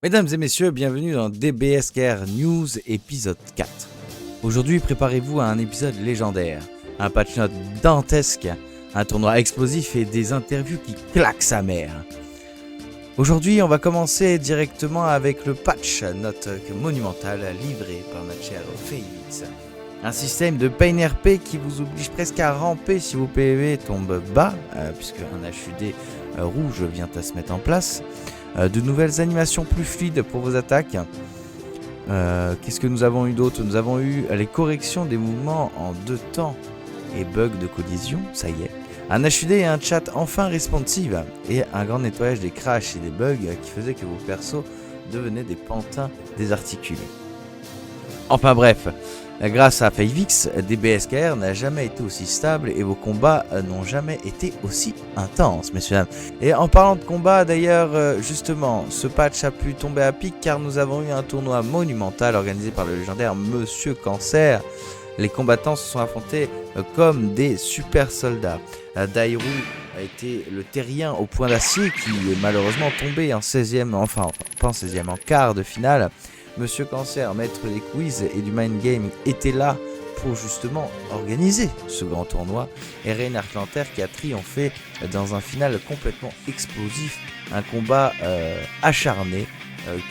Mesdames et messieurs, bienvenue dans DBSKR News épisode 4. Aujourd'hui, préparez-vous à un épisode légendaire, un patch note dantesque, un tournoi explosif et des interviews qui claquent sa mère. Aujourd'hui, on va commencer directement avec le patch note monumental livré par notre cher Fayetteville. Un système de pain RP qui vous oblige presque à ramper si vos PV tombent bas, puisque un HUD rouge vient à se mettre en place. De nouvelles animations plus fluides pour vos attaques. Qu'est-ce que nous avons eu d'autre? Nous avons eu les corrections des mouvements en 2 temps et bugs de collision, ça y est. Un HUD et un chat enfin responsive et un grand nettoyage des crashs et des bugs qui faisaient que vos persos devenaient des pantins désarticulés. Enfin bref, grâce à Favix, DBSKR n'a jamais été aussi stable et vos combats n'ont jamais été aussi intenses, messieurs dames. Et en parlant de combat, d'ailleurs, justement, ce patch a pu tomber à pic car nous avons eu un tournoi monumental organisé par le légendaire Monsieur Cancer. Les combattants se sont affrontés comme des super soldats. Dairou a été le terrien au point d'acier qui est malheureusement tombé en 16e, enfin pas en 16e, en quart de finale. Monsieur Cancer, maître des quiz et du mind game, était là pour justement organiser ce grand tournoi. Et Reinhard Lanter qui a triomphé dans un final complètement explosif, un combat acharné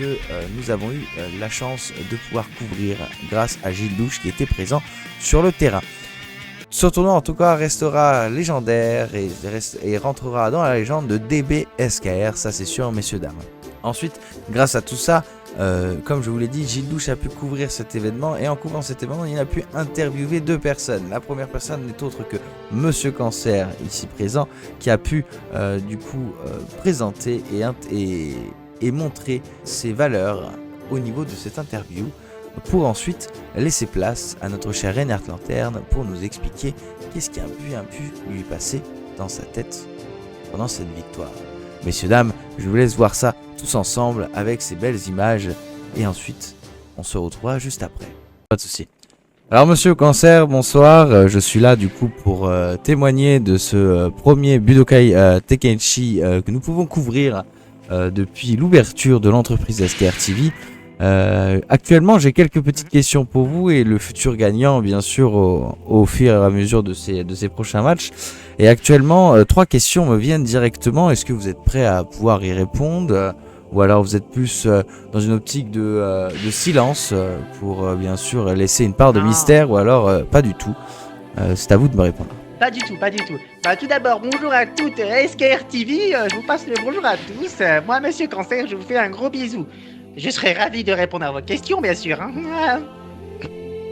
que nous avons eu la chance de pouvoir couvrir grâce à Gilles Douche qui était présent sur le terrain. Ce tournoi en tout cas restera légendaire et rentrera dans la légende de DBSKR, ça c'est sûr messieurs dames. Ensuite, grâce à tout ça, comme je vous l'ai dit, Gilles Douche a pu couvrir cet événement et en couvrant cet événement, il a pu interviewer 2 personnes. La première personne n'est autre que Monsieur Cancer, ici présent, qui a pu présenter et montrer ses valeurs au niveau de cette interview pour ensuite laisser place à notre cher Reinhard Lanterne pour nous expliquer qu'est-ce qui a pu lui passer dans sa tête pendant cette victoire. Messieurs, dames, je vous laisse voir ça tous ensemble avec ces belles images et ensuite on se retrouvera juste après. Pas de souci. Alors Monsieur Cancer, bonsoir, je suis là du coup pour témoigner de ce premier Budokai Tenkaichi que nous pouvons couvrir depuis l'ouverture de l'entreprise SKR TV. Actuellement j'ai quelques petites questions pour vous et le futur gagnant bien sûr au fur et à mesure de ces prochains matchs. Et actuellement 3 questions me viennent directement, est-ce que vous êtes prêt à pouvoir y répondre ou alors vous êtes plus dans une optique de silence pour bien sûr laisser une part de mystère ou alors pas du tout. C'est à vous de me répondre. Pas du tout. Bah, tout d'abord, bonjour à toutes SKR TV, je vous passe le bonjour à tous. Moi, Monsieur Cancer, je vous fais un gros bisou. Je serai ravi de répondre à vos questions, bien sûr. Hein.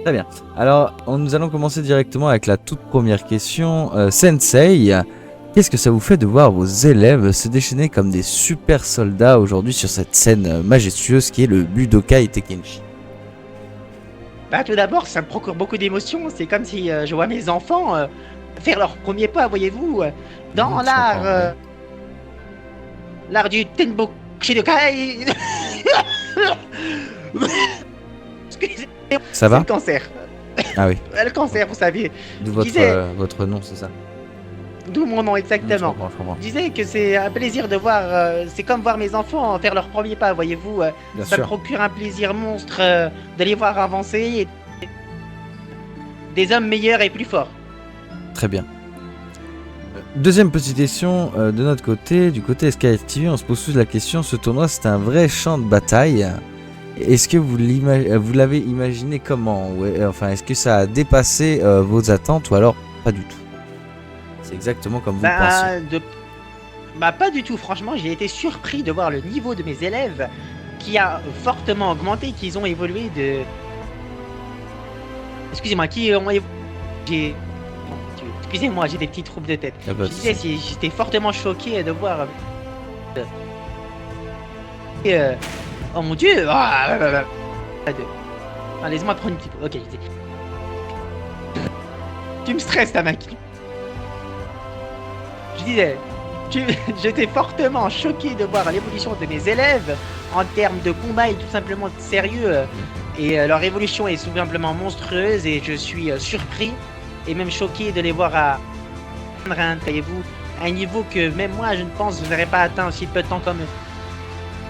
Très bien. Alors, nous allons commencer directement avec la toute première question. Sensei, qu'est-ce que ça vous fait de voir vos élèves se déchaîner comme des super soldats aujourd'hui sur cette scène majestueuse qui est le Budokai Tenkaichi? Bah, tout d'abord, ça me procure beaucoup d'émotions. C'est comme si je vois mes enfants faire leur premier pas, voyez-vous, dans l'art du Tenboku Dokai. Excusez-moi, ça va? C'est le cancer. Ah oui. Le cancer, vous savez. D'où votre nom, c'est ça? D'où mon nom, exactement. Je comprends. Je disais que c'est un plaisir de voir, c'est comme voir mes enfants faire leur premier pas, voyez-vous. Ça me procure un plaisir monstre de les voir avancer et des hommes meilleurs et plus forts. Très bien. Deuxième petite question de notre côté, du côté SKR TV, on se pose tous la question, ce tournoi c'est un vrai champ de bataille. Est-ce que vous l'avez imaginé comment? Enfin, est-ce que ça a dépassé vos attentes ou alors pas du tout? C'est exactement comme vous le pensez. Bah pas du tout, franchement j'ai été surpris de voir le niveau de mes élèves qui a fortement augmenté, qu'ils ont évolué de... Excusez-moi, Excusez-moi, j'ai des petits troubles de tête. Je disais, j'étais fortement choqué de voir... Oh mon dieu! Laisse-moi prendre une petite... Ok, tu me stresses ta mec. Je disais, j'étais fortement choqué de voir l'évolution de mes élèves en termes de combat et tout simplement de sérieux. Et leur évolution est tout simplement monstrueuse et je suis surpris et même choqué de les voir voyez-vous, à un niveau que même moi je ne pense que je n'aurais pas atteint aussi peu de temps comme eux.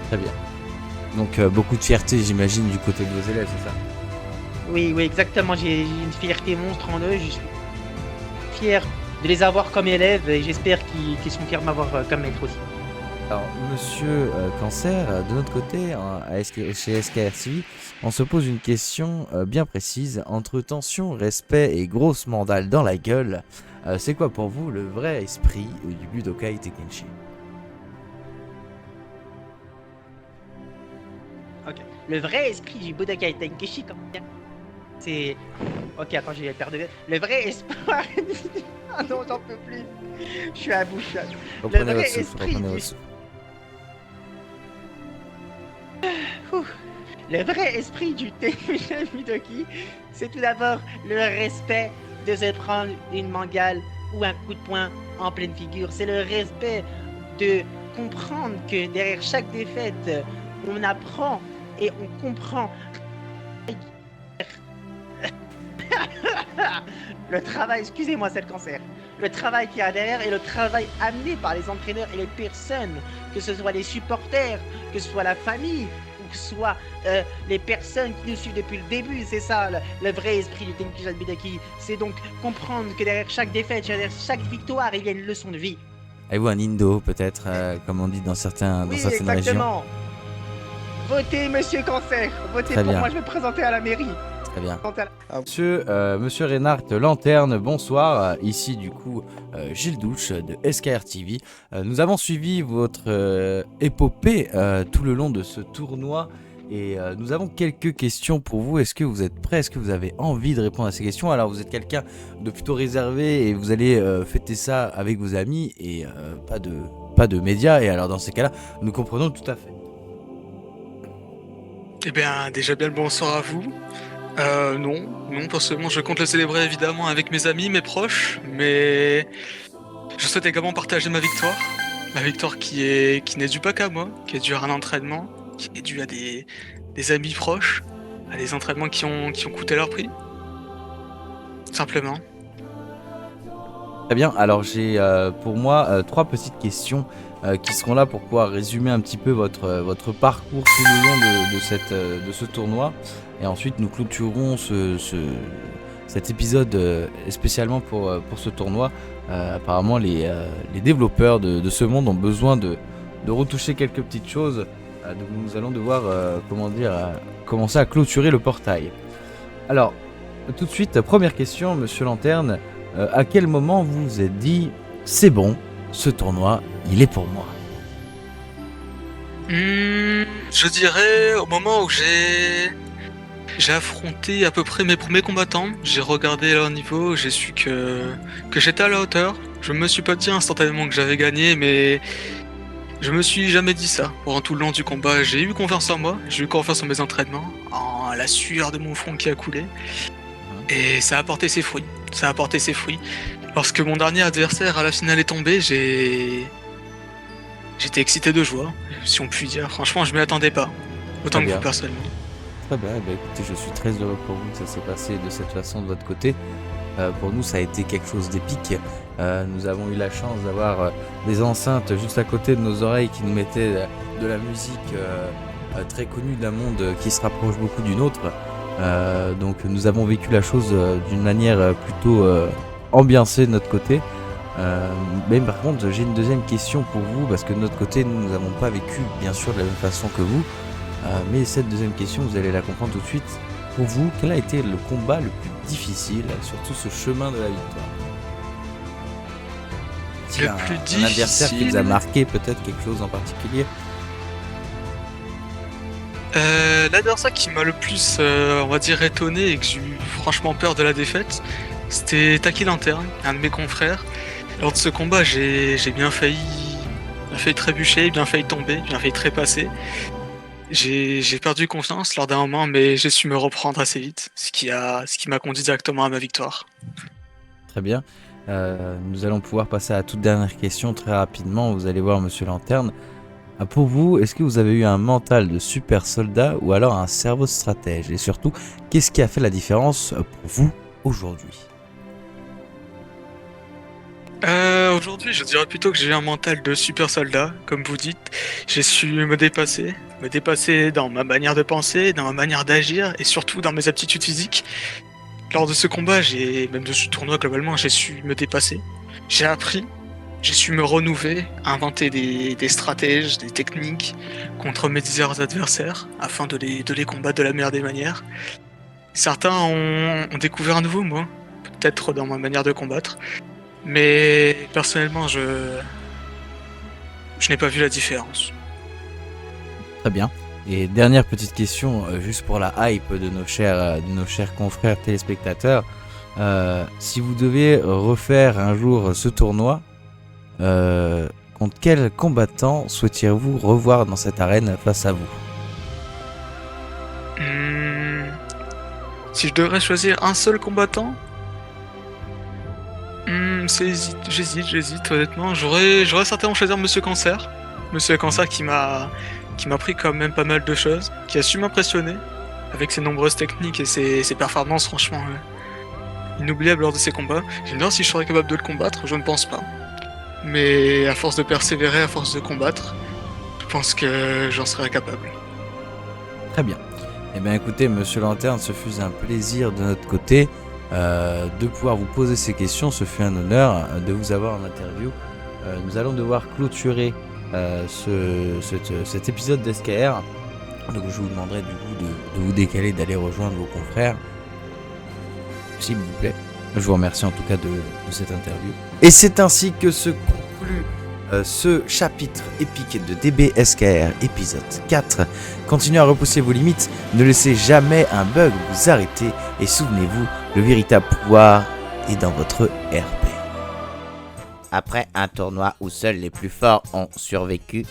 Très bien. Donc beaucoup de fierté, j'imagine, du côté de vos élèves, c'est ça? Oui, oui, exactement. J'ai une fierté monstre en eux. Je suis fier de les avoir comme élèves et j'espère qu'ils sont fiers de m'avoir comme maître aussi. Alors, monsieur Cancer, de notre côté, chez SKR TV, on se pose une question bien précise. Entre tension, respect et grosse mandale dans la gueule, c'est quoi pour vous le vrai esprit du Budokai Tenkaichi? Ok. Le vrai esprit du Budokai Tenkaichi, c'est... Ok, attends, j'ai perdu. Le vrai espoir... Ah non, j'en peux plus. Je suis à bout. Le Reprenez vrai votre souffle, esprit reprenez du... votre souffle. Ouh. Le vrai esprit du Tenkaichi Budokai, c'est tout d'abord le respect de se prendre une mangale ou un coup de poing en pleine figure. C'est le respect de comprendre que derrière chaque défaite, on apprend et on comprend le travail, excusez-moi, c'est le cancer. Le travail qu'il y a derrière et le travail amené par les entraîneurs et les personnes, que ce soit les supporters, que ce soit la famille, ou que ce soit les personnes qui nous suivent depuis le début. C'est ça le vrai esprit du Tenkaichi Budokai. C'est donc comprendre que derrière chaque défaite, derrière chaque victoire, il y a une leçon de vie. Avez-vous un Indo, peut-être, comme on dit dans certaines Oui, régions? exactement. Votez, monsieur Cancer. Votez Très pour bien. moi, je vais me présenter à la mairie. Très bien. Monsieur Reinhardt Lanterne, bonsoir. Ici du coup Gilles Douche de SKR TV. Nous avons suivi votre épopée tout le long de ce tournoi et nous avons quelques questions pour vous. Est-ce que vous êtes prêts? Est-ce que vous avez envie de répondre à ces questions? Alors vous êtes quelqu'un de plutôt réservé et vous allez fêter ça avec vos amis et pas de médias. Et alors dans ces cas-là, nous comprenons tout à fait. Eh bien, déjà bien le bonsoir à vous. Non, personnellement, je compte le célébrer évidemment avec mes amis, mes proches, mais je souhaite également partager ma victoire qui n'est due pas qu'à moi, qui est due à un entraînement, qui est due à des amis proches, à des entraînements qui ont coûté leur prix, simplement. Très bien, alors j'ai pour moi trois petites questions qui seront là pour pouvoir résumer un petit peu votre parcours tout le long de ce tournoi. Et ensuite nous clôturerons cet épisode spécialement pour ce tournoi. Apparemment les développeurs de ce monde ont besoin de retoucher quelques petites choses. Donc nous allons devoir commencer à clôturer le portail. Alors tout de suite, première question, monsieur Lanterne. À quel moment vous vous êtes dit c'est bon, ce tournoi, il est pour moi? Je dirais au moment où j'ai affronté à peu près mes premiers combattants, j'ai regardé leur niveau, j'ai su que j'étais à la hauteur. Je me suis pas dit instantanément que j'avais gagné, mais je me suis jamais dit ça. Pendant tout le long du combat, j'ai eu confiance en moi, j'ai eu confiance en mes entraînements, en la sueur de mon front qui a coulé. Et ça a porté ses fruits. Lorsque mon dernier adversaire à la finale est tombé, j'étais excité de joie, si on peut dire. Franchement, je m'y attendais pas. Autant que vous, personnellement. Très bien, écoutez, je suis très heureux pour vous que ça s'est passé de cette façon de votre côté. Pour nous, ça a été quelque chose d'épique. Nous avons eu la chance d'avoir des enceintes juste à côté de nos oreilles qui nous mettaient de la musique très connue d'un monde qui se rapproche beaucoup du nôtre. Donc nous avons vécu la chose d'une manière plutôt ambiancée de notre côté. Mais par contre, j'ai une deuxième question pour vous, parce que de notre côté, nous n'avons pas vécu bien sûr de la même façon que vous. Mais cette deuxième question, vous allez la comprendre tout de suite. Pour vous, quel a été le combat le plus difficile sur tout ce chemin de la victoire? Le plus difficile. Un adversaire qui vous a marqué, peut-être quelque chose en particulier? L'adversaire qui m'a le plus, on va dire, étonné et que j'ai eu franchement peur de la défaite, c'était Taki Lanterne, un de mes confrères. Lors de ce combat, j'ai bien failli trébucher, bien failli tomber, bien failli trépasser. J'ai perdu confiance lors d'un moment, mais j'ai su me reprendre assez vite, ce qui m'a conduit directement à ma victoire. Très bien. Nous allons pouvoir passer à la toute dernière question très rapidement. Vous allez voir, monsieur Lanterne. Pour vous, est-ce que vous avez eu un mental de super soldat ou alors un cerveau de stratège? Et surtout, qu'est-ce qui a fait la différence pour vous aujourd'hui? Aujourd'hui, je dirais plutôt que j'ai eu un mental de super soldat, comme vous dites. J'ai su me dépasser, me dépasser dans ma manière de penser, dans ma manière d'agir et surtout dans mes aptitudes physiques. Lors de ce combat, même de ce tournoi globalement, j'ai su me dépasser. J'ai appris, j'ai su me renouveler, inventer des stratèges, des techniques contre mes divers adversaires afin de les combattre de la meilleure des manières. Certains ont découvert un nouveau moi, peut-être dans ma manière de combattre, mais personnellement, je n'ai pas vu la différence. Très bien. Et dernière petite question, juste pour la hype de nos chers confrères téléspectateurs. Si vous devez refaire un jour ce tournoi, contre quel combattant souhaitiez-vous revoir dans cette arène face à vous? Si je devrais choisir un seul combattant, j'hésite honnêtement. J'aurais certainement choisi Monsieur Cancer. Monsieur Cancer qui m'a appris quand même pas mal de choses, qui a su m'impressionner avec ses nombreuses techniques et ses performances franchement inoubliables lors de ses combats. Je me demande si je serais capable de le combattre, je ne pense pas. Mais à force de persévérer, à force de combattre, je pense que j'en serais capable. Très bien. Eh bien écoutez, Monsieur Lanterne, ce fut un plaisir de notre côté de pouvoir vous poser ces questions. Ce fut un honneur de vous avoir en interview. Nous allons devoir clôturer cet épisode d'SKR. Donc je vous demanderai du coup de vous décaler, d'aller rejoindre vos confrères, s'il vous plaît. Je vous remercie en tout cas de cette interview. Et c'est ainsi que se conclut ce chapitre épique de DBSKR épisode 4. Continuez à repousser vos limites, ne laissez jamais un bug vous arrêter et souvenez-vous, le véritable pouvoir est dans votre RP. Après un tournoi où seuls les plus forts ont survécu,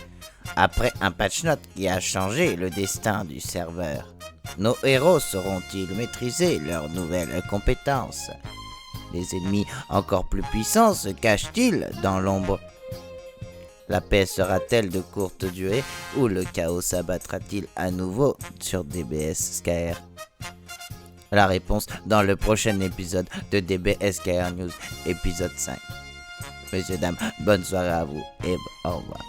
après un patch note qui a changé le destin du serveur, nos héros sauront-ils maîtriser leurs nouvelles compétences? Les ennemis encore plus puissants se cachent-ils dans l'ombre? La paix sera-t-elle de courte durée ou le chaos s'abattra-t-il à nouveau sur DBSKR? La réponse dans le prochain épisode de DBSKR News, épisode 5. Messieurs, dames, bonne soirée à vous et au revoir.